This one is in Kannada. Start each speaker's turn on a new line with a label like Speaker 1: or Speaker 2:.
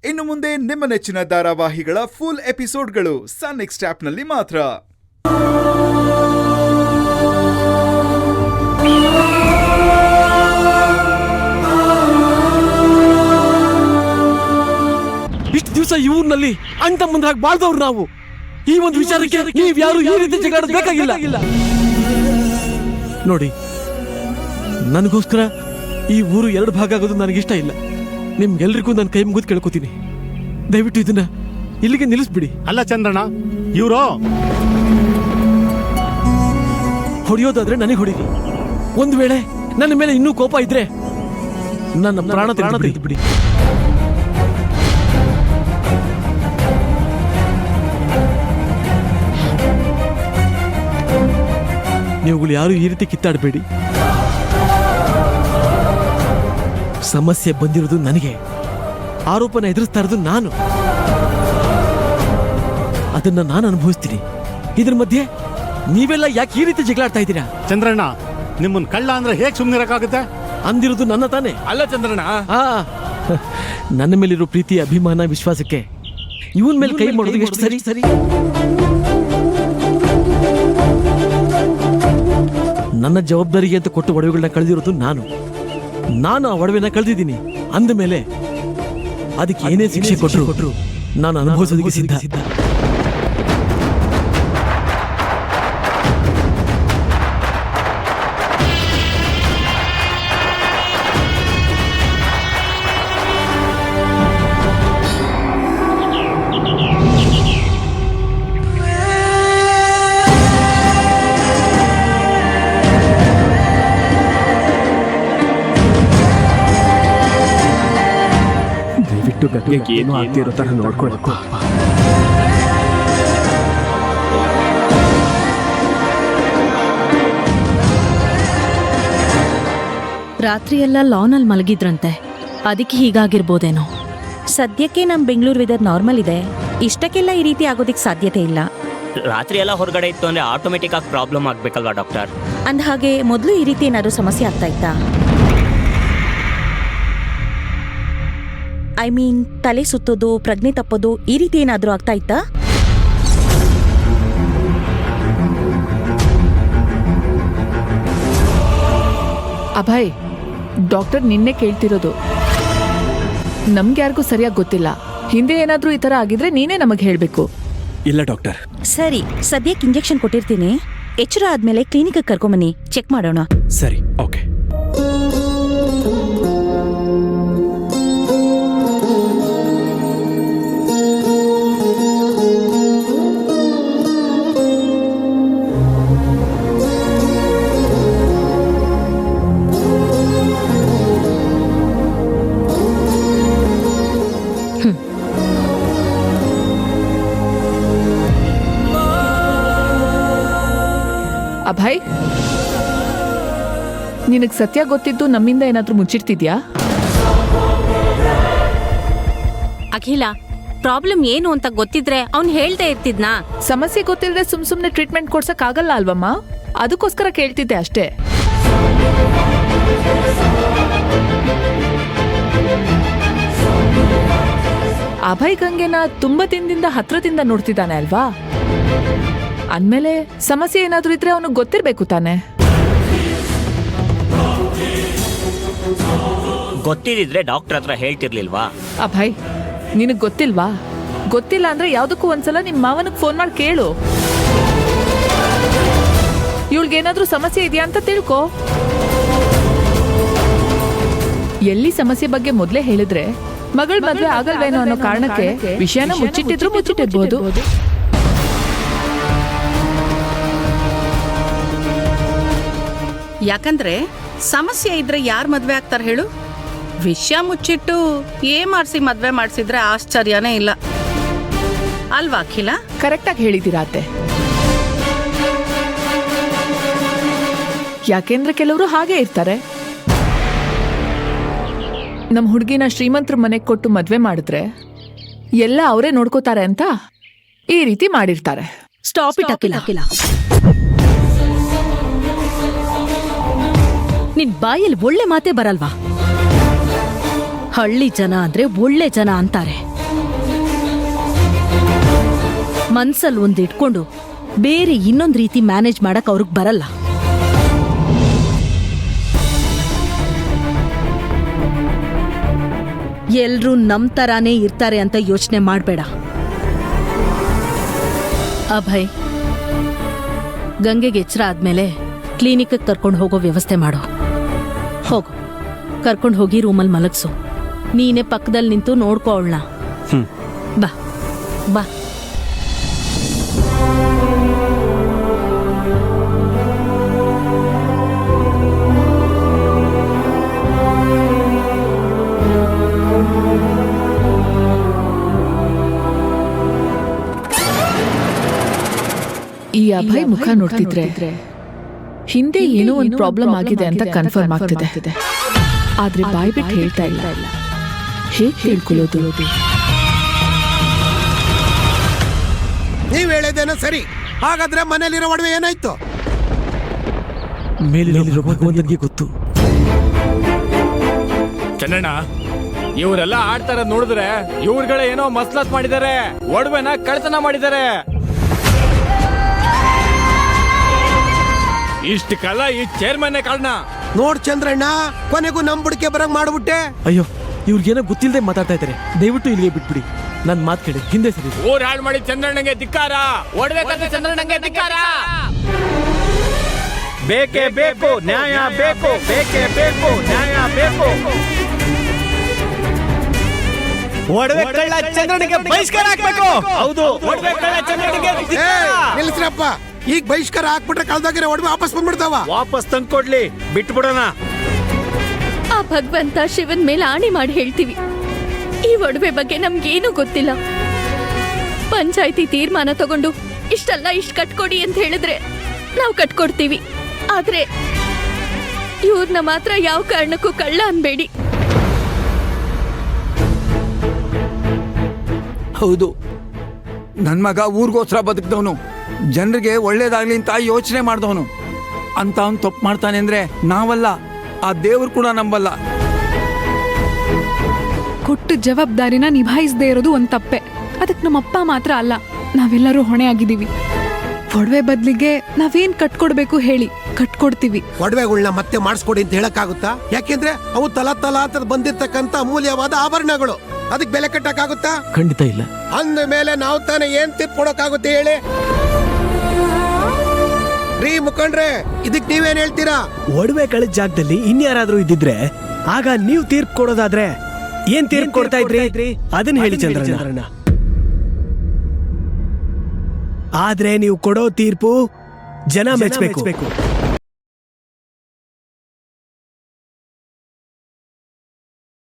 Speaker 1: ಇನ್ನು ಮುಂದೆ ನಿಮ್ಮ ನೆಚ್ಚಿನ ಧಾರಾವಾಹಿಗಳ ಫುಲ್ ಎಪಿಸೋಡ್ಗಳು ಸನ್ ನೆಕ್ಸ್ಟ್ ಆಪ್ನಲ್ಲಿ ಮಾತ್ರ.
Speaker 2: ಇಷ್ಟು ದಿವಸ ಈ ಊರಿನಲ್ಲಿ ಅಣ್ಣ ತಮ್ಮಂದ್ರಾಗ ಬಾಳ್ದವ್ರು ನಾವು. ಈ ಒಂದು ವಿಚಾರಕ್ಕೆ ನೀವ್ಯಾರು ಈ ರೀತಿ ಜಗಳ ಬೇಕಾಗಿಲ್ಲ. ನೋಡಿ, ನನಗೋಸ್ಕರ ಈ ಊರು ಎರಡು ಭಾಗ ಆಗೋದು ನನಗಿಷ್ಟ ಇಲ್ಲ. ನಿಮ್ಗೆಲ್ರಿಗೂ ನಾನು ಕೈ ಮುಗಿದು ಕೇಳ್ಕೊತೀನಿ, ದಯವಿಟ್ಟು ಇದನ್ನ ಇಲ್ಲಿಗೆ ನಿಲ್ಲಿಸ್ಬಿಡಿ.
Speaker 3: ಅಲ್ಲ ಚಂದ್ರಣ್ಣ, ಇವರು
Speaker 2: ಹೊಡೆಯೋದಾದ್ರೆ ನನಗೆ ಹೊಡೀರಿ. ಒಂದು ವೇಳೆ ನನ್ನ ಮೇಲೆ ಇನ್ನೂ ಕೋಪ ಇದ್ರೆ ನನ್ನ ಪ್ರಾಣ ತೆಗೆದುಬಿಡಿ. ನೀವುಗಳು ಯಾರು ಈ ರೀತಿ ಕಿತ್ತಾಡಬೇಡಿ. ಸಮಸ್ಯೆ ಬಂದಿರೋದು ನನಗೆ, ಆರೋಪನ ಎದುರಿಸ್ತಾ ಇರೋದು ನಾನು. ಅದನ್ನ ನಾನು ಅನುಭವಿಸ್ತೀನಿ. ಇದ್ರ ಮಧ್ಯೆ ನೀವೆಲ್ಲ ಯಾಕೆ ಈ ರೀತಿ ಜಗಳಾಡ್ತಾ ಇದ್ದೀರಾ?
Speaker 3: ಚಂದ್ರಣ್ಣ, ನಿಮ್ಮನ್ ಕಳ್ಳ ಅಂದ್ರೆ ಹೇಗೆ ಸುಮ್ಮನಿರಕ್ಕಾಗುತ್ತೆ?
Speaker 2: ಅಂದಿರೋದು ನನ್ನ ತಾನೇ
Speaker 4: ಅಲ್ಲ ಚಂದ್ರಣ್ಣ.
Speaker 2: ನನ್ನ ಮೇಲಿರೋ ಪ್ರೀತಿ, ಅಭಿಮಾನ, ವಿಶ್ವಾಸಕ್ಕೆ ಇವನ್ ಮೇಲೆ ಕೈ ಮಾಡೋದು ಎಷ್ಟು ಸರಿ? ನನ್ನ ಜವಾಬ್ದಾರಿಗೆ ಅಂತ ಕೊಟ್ಟು ಒಡವೆಗಳನ್ನ ಕಳೆದಿರೋದು ನಾನು ಆ ಒಡವೆನ ಕಳೆದಿದ್ದೀನಿ ಅಂದ ಮೇಲೆ ಅದಕ್ಕೆ ಏನೇ ಶಿಕ್ಷೆ ಕೊಟ್ಟರು ನಾನು ಅನುಭವಿಸೋದಕ್ಕೆ ಸಿದ್ಧ.
Speaker 4: ಏನು ಆಗ್ತಿರೋ ತರ ನೋಡ್ಕೊಳ್ಬೇಕು.
Speaker 5: ರಾತ್ರಿ ಎಲ್ಲ ಲಾನಲ್ಲಿ ಮಲಗಿದ್ರಂತೆ, ಅದಕ್ಕೆ ಹೀಗಾಗಿರ್ಬೋದೇನೋ.
Speaker 6: ಸದ್ಯಕ್ಕೆ ನಮ್ಮ ಬೆಂಗಳೂರು ವೆದರ್ ನಾರ್ಮಲ್ ಇದೆ, ಇಷ್ಟಕ್ಕೆಲ್ಲ ಈ ರೀತಿ ಆಗೋದಕ್ಕೆ ಸಾಧ್ಯತೆ ಇಲ್ಲ.
Speaker 7: ರಾತ್ರಿ ಎಲ್ಲ ಹೊರಗಡೆ ಇತ್ತು ಅಂದ್ರೆ ಆಟೋಮೆಟಿಕ್ ಆಗಿ ಪ್ರಾಬ್ಲಮ್ ಆಗ್ಬೇಕಲ್ವಾ ಡಾಕ್ಟರ್?
Speaker 6: ಅಂದ ಹಾಗೆ ಮೊದಲು ಈ ರೀತಿ ಏನಾದರೂ ಸಮಸ್ಯೆ ಆಗ್ತಾ ಇತ್ತಾ? ಐ ಮೀನ್ ತಲೆ ಸುತ್ತೋದು, ಪ್ರಜ್ಞೆ ತಪ್ಪೋದು, ಈ ರೀತಿ ಏನಾದರೂ ಆಗ್ತಾ ಇತ್ತಾ?
Speaker 8: ಅಭಯ್, ಡಾಕ್ಟರ್ ನಿನ್ನೆ ಕೇಳ್ತಿರೋದು. ನಮ್ಗೆ ಯಾರಿಗೂ ಸರಿಯಾಗಿ ಗೊತ್ತಿಲ್ಲ. ಹಿಂದೆ ಏನಾದ್ರೂ ಈ ತರ ಆಗಿದ್ರೆ ನೀನೇ ನಮಗೆ ಹೇಳ್ಬೇಕು.
Speaker 4: ಇಲ್ಲ ಡಾಕ್ಟರ್.
Speaker 6: ಸರಿ, ಸದ್ಯಕ್ಕೆ ಇಂಜೆಕ್ಷನ್ ಕೊಟ್ಟಿರ್ತೀನಿ. ಎಚ್ಚರ ಆದ್ಮೇಲೆ ಕ್ಲಿನಿಕ್ ಕರ್ಕೊಂಬನ್ನಿ, ಚೆಕ್ ಮಾಡೋಣ.
Speaker 4: ಸರಿ, ಓಕೆ.
Speaker 8: ಅಭಯ್, ನಿನಗ್ ಸತ್ಯ ಗೊತ್ತಿದ್ದು ನಮ್ಮಿಂದ ಏನಾದ್ರೂ ಮುಚ್ಚಿಡ್ತಿದ್ಯಾ?
Speaker 5: ಅಖಿಲ, ಪ್ರಾಬ್ಲಮ್ ಏನು ಅಂತ ಗೊತ್ತಿದ್ರೆ ಅವ್ನು ಹೇಳ್ದೆ ಇರ್ತಿದ್ನಾ?
Speaker 8: ಸಮಸ್ಯೆ ಗೊತ್ತಿಲ್ಲದೆ ಸುಮ್ನೆ ಟ್ರೀಟ್ಮೆಂಟ್ ಕೊಡ್ಸಕ್ ಆಗಲ್ಲ ಅಲ್ವಮ್ಮ? ಅದಕ್ಕೋಸ್ಕರ ಕೇಳ್ತಿದ್ದೆ ಅಷ್ಟೇ. ಅಭಯ್ ಗಂಗೆನ ತುಂಬಾ ದಿನದಿಂದ ಹತ್ರದಿಂದ ನೋಡ್ತಿದ್ದಾನೆ ಅಲ್ವಾ? ಅಂದ್ಮೇಲೆ ಸಮಸ್ಯೆ ಏನಾದ್ರೂ ಇದ್ರೆ ಅವನಿಗೆ ಗೊತ್ತಿರ್ಬೇಕು ತಾನೆ.
Speaker 7: ಗೊತ್ತಿದ್ರೆ ಡಾಕ್ಟರ್ ಹತ್ರ ಹೇಳ್ತಿರ್ಲಿಲ್ವಾ?
Speaker 8: ಅಭಯ್, ನಿನಗ್ ಗೊತ್ತಿಲ್ವಾ? ಗೊತ್ತಿಲ್ಲ ಅಂದ್ರೆ ಯಾವ್ದಕ್ಕೂ ಒಂದ್ಸಲ ನಿಮ್ ಮಾವನಿಗೆ ಫೋನ್ ಮಾಡಿ ಕೇಳು. ಇವಳಿಗೇನಾದ್ರೂ ಸಮಸ್ಯೆ ಇದೆಯಾ ಅಂತ ತಿಳ್ಕೊ. ಎಲ್ಲಿ ಸಮಸ್ಯೆ ಬಗ್ಗೆ ಮೊದ್ಲೇ ಹೇಳಿದ್ರೆ ಮಗಳ ಮದ್ವೆ ಆಗಲ್ವೇನೋ ಅನ್ನೋ ಕಾರಣಕ್ಕೆ ವಿಷಯನ ಮುಚ್ಚಿಟ್ಟಿರ್ಬೋದು.
Speaker 9: ಯಾಕಂದ್ರೆ ಸಮಸ್ಯೆ ಇದ್ರೆ ಯಾರು ಮದ್ವೆ ಆಗ್ತಾರೆ ಹೇಳು? ವಿಷಯ ಮುಚ್ಚಿಟ್ಟು ಮಾಡಿಸಿ ಮದ್ವೆ ಮಾಡಿಸಿದ್ರೆ ಆಶ್ಚರ್ಯನೇ ಇಲ್ಲ ಅಲ್ವಾ ಅಖಿಲ?
Speaker 8: ಕರೆಕ್ಟಾಗಿ ಹೇಳಿದ್ದೀರಾ ಅತ್ತೆ. ಯಾಕೆಂದ್ರೆ ಕೆಲವರು ಹಾಗೆ ಇರ್ತಾರೆ. ನಮ್ಮ ಹುಡುಗಿನ ಶ್ರೀಮಂತರ ಮನೆಗೆ ಕೊಟ್ಟು ಮದ್ವೆ ಮಾಡಿದ್ರೆ ಎಲ್ಲ ಅವರೇ ನೋಡ್ಕೋತಾರೆ ಅಂತ ಈ ರೀತಿ ಮಾಡಿರ್ತಾರೆ.
Speaker 5: ಸ್ಟಾಪ್ ಇಟ್ ಅಖಿಲ. ನಿನ್ ಬಾಯಲ್ಲಿ ಒಳ್ಳೆ ಮಾತೇ ಬರಲ್ವಾ? ಹಳ್ಳಿ ಜನ ಅಂದ್ರೆ ಒಳ್ಳೆ ಜನ ಅಂತಾರೆ.
Speaker 6: ಮನ್ಸಲ್ಲಿ ಒಂದ್ ಇಟ್ಕೊಂಡು ಬೇರೆ ಇನ್ನೊಂದ್ ರೀತಿ ಮ್ಯಾನೇಜ್ ಮಾಡಕ್ ಅವ್ರಿಗೆ ಬರಲ್ಲ. ಎಲ್ರೂ ನಮ್ ತರಾನೇ ಇರ್ತಾರೆ ಅಂತ ಯೋಚನೆ ಮಾಡ್ಬೇಡ. ಅಭಯ್, ಗಂಗೆಗೆ ಎಚ್ಚರ ಆದ್ಮೇಲೆ ಕ್ಲಿನಿಕ್ ಕರ್ಕೊಂಡು ಹೋಗೋ ವ್ಯವಸ್ಥೆ ಮಾಡು. ಹೋಗು, ಕರ್ಕೊಂಡು ಹೋಗಿ ರೂಮಲ್ಲಿ ಮಲಗ್ಸು. ನೀನೇ ಪಕ್ಕದಲ್ಲಿ ನಿಂತು ನೋಡ್ಕೋ ಅವಳನ್ನ. ಬಾ ಬಾ.
Speaker 8: ಈ ಅಭಯ್ ಮುಖ ನೋಡ್ತಿದ್ರೆ ಹಿಂದೆ ಏನೋ ಒಂದು ಪ್ರಾಬ್ಲಮ್ ಆಗಿದೆ ಅಂತ ಕನ್ಫರ್ಮ್ ಆಗ್ತಿದೆ. ಆದ್ರೆ ಬಾಯ್ ಬಿಟ್ಟು ಹೇಳ್ತಾ ಇಲ್ಲ. ಹೇಗೆ ಹೇಳ್ಕೊಳ್ಳೋದು?
Speaker 10: ನೀವ್ ಹೇಳೋದೇನೋ ಸರಿ. ಹಾಗಾದ್ರೆ ಮನೇಲಿರೋ ಒಡವೆ ಏನಾಯ್ತು?
Speaker 2: ಮೇಲಿರೋ ಭಗವಂತನಿಗೆ ಗೊತ್ತು.
Speaker 4: ಚಂದ್ರಣ್ಣ, ಇವರೆಲ್ಲ ಆಡ್ತಾರ ನೋಡಿದ್ರೆ ಇವ್ರುಗಳೇ ಏನೋ ಮಸ್ಲತ್ ಮಾಡಿದ್ದಾರೆ, ಒಡವೆನ ಕಳ್ತನ ಮಾಡಿದ್ದಾರೆ. ಇಷ್ಟ ಕಾಲ ಈ ಚೇರ್ಮನ್ ಕಾರಣ.
Speaker 10: ನೋಡ್ ಚಂದ್ರಣ್ಣ, ಕೊನೆಗೂ ನಮ್ ಬುಡಕೆ ಬರಂಗ್ ಮಾಡ್ಬಿಟ್ಟೆ.
Speaker 2: ಅಯ್ಯೋ, ಇವ್ರಿಗೇನೋ ಗೊತ್ತಿಲ್ಲದೆ ಮಾತಾಡ್ತಾ ಇದ್ದಾರೆ. ದಯವಿಟ್ಟು ಇಲ್ಲಿಗೆ ಬಿಟ್ಬಿಡಿ. ನನ್ ಮಾತು ಕೇಳಿ, ಹಿಂದೆ ಸರಿ.
Speaker 4: ಊರ್ ಹಾಳು ಮಾಡಿ ಚಂದ್ರಣ್ಣಂಗೆ ಧಿಕ್ಕಾರ, ಒಡವೆ ಕದ್ದ ಚಂದ್ರಣ್ಣಂಗೆ ಧಿಕ್ಕಾರ.
Speaker 7: ಬೇಕೇ ಬೇಕು ನ್ಯಾಯ ಬೇಕು, ಬೇಕೇ ಬೇಕು ನ್ಯಾಯ ಬೇಕು. ಒಡವೆ ಕಳ್ಳ ಚಂದ್ರನಿಗೆ ಬಹಿಷ್ಕಾರ ಹಾಕ್ಬೇಕು. ಹೌದು, ಒಡವೆ ಕಳ್ಳ ಚಂದ್ರನಿಗೆ
Speaker 10: ನಿಲ್ಸ್ರಪ್ಪ. ಈಗ ಬಹಿಷ್ಕಾರ ಹಾಕ್ಬಿಟ್ರೆ ಕಳ್ದಾಗಿರೋ ಒಡವೆ ವಾಪಸ್ ಬಂದ್ಬಿಡ್ತಾವ.
Speaker 7: ವಾಪಸ್ ತಂದ್ಕೊಡ್ಲಿ, ಬಿಟ್ಬಿಡೋಣ.
Speaker 5: ಆ ಭಗವಂತ ಶಿವನ್ ಮೇಲೆ ಆಣೆ ಮಾಡಿ ಹೇಳ್ತೀವಿ, ಈ ಒಡವೆ ಬಗ್ಗೆ ನಮ್ಗೇನು ಗೊತ್ತಿಲ್ಲ. ಪಂಚಾಯ್ತಿ ತೀರ್ಮಾನ ತಗೊಂಡು ಇಷ್ಟೆಲ್ಲ ಇಷ್ಟ ಕಟ್ಕೊಡಿ ಅಂತ ಹೇಳಿದ್ರೆ ನಾವು ಕಟ್ಕೊಡ್ತೀವಿ. ಆದ್ರೆ ಇವ್ರನ್ನ ಮಾತ್ರ ಯಾವ ಕಾರಣಕ್ಕೂ ಕಳ್ಳ ಅನ್ಬೇಡಿ.
Speaker 11: ಹೌದು, ನನ್ ಮಗ ಊರಿಗೋಸ್ಕರ ಬದುಕಿದವನು, ಜನರಿಗೆ ಒಳ್ಳೇದಾಗ್ಲಿ ಅಂತ ಯೋಚನೆ ಮಾಡಿದವನು ಅಂತ ಅವ್ನು ತಪ್ಪು ಮಾಡ್ತಾನೆ ಅಂದ್ರೆ ನಾವಲ್ಲ, ಆ ದೇವ್ರು ಕೂಡ ನಂಬಲ್ಲ.
Speaker 12: ಕೊಟ್ಟು ಜವಾಬ್ದಾರಿನ ನಿಭಾಯಿಸದೇ ಇರೋದು ಒಂದ್ ತಪ್ಪೆ. ಅದಕ್ಕೆ ನಮ್ಮಪ್ಪ ಮಾತ್ರ ಅಲ್ಲ, ನಾವೆಲ್ಲರೂ ಹೊಣೆ ಆಗಿದ್ದೀವಿ. ಒಡವೆ ಬದ್ಲಿಗೆ ನಾವೇನ್ ಕಟ್ಕೊಡ್ಬೇಕು ಹೇಳಿ, ಕಟ್ಕೊಡ್ತೀವಿ.
Speaker 10: ಒಡವೆಗಳನ್ನ ಮತ್ತೆ ಮಾಡಿಸ್ಕೊಡಿ ಅಂತ ಹೇಳಕ್ಕಾಗುತ್ತಾ? ಯಾಕೆಂದ್ರೆ ಅವು ತಲಾತಲಾಂತರ ಬಂದಿರ್ತಕ್ಕಂತ ಅಮೂಲ್ಯವಾದ ಆಭರಣಗಳು. ಅದಕ್ಕೆ ಬೆಲೆ ಕಟ್ಟಕ್ಕಾಗುತ್ತಾ?
Speaker 2: ಖಂಡಿತ ಇಲ್ಲ.
Speaker 10: ಅಂದ ಮೇಲೆ ನಾವು ತಾನೇ ಏನ್ ತೀರ್ಪು ಕೊಡಕ್ಕಾಗುತ್ತೆ ಹೇಳಿ? ರೀ ಮುಖಂಡ್ರೆ, ಇದಕ್ ನೀವೇನ್ ಹೇಳ್ತೀರಾ?
Speaker 13: ಒಡವೆ ಕಳೆದ ಜಾಗದಲ್ಲಿ ಇನ್ಯಾರಾದ್ರೂ ಇದ್ದಿದ್ರೆ ಆಗ ನೀವು ತೀರ್ಪು ಕೊಡೋದಾದ್ರೆ ಏನ್ ತೀರ್ಪು ಕೊಡ್ತಾ ಇದ್ರಿ ಅದನ್ನ ಹೇಳಿ ಚಂದ್ರಣ್ಣ. ಆದ್ರೆ ನೀವು ಕೊಡೋ ತೀರ್ಪು ಜನ ಮೆಚ್ಚಬೇಕು.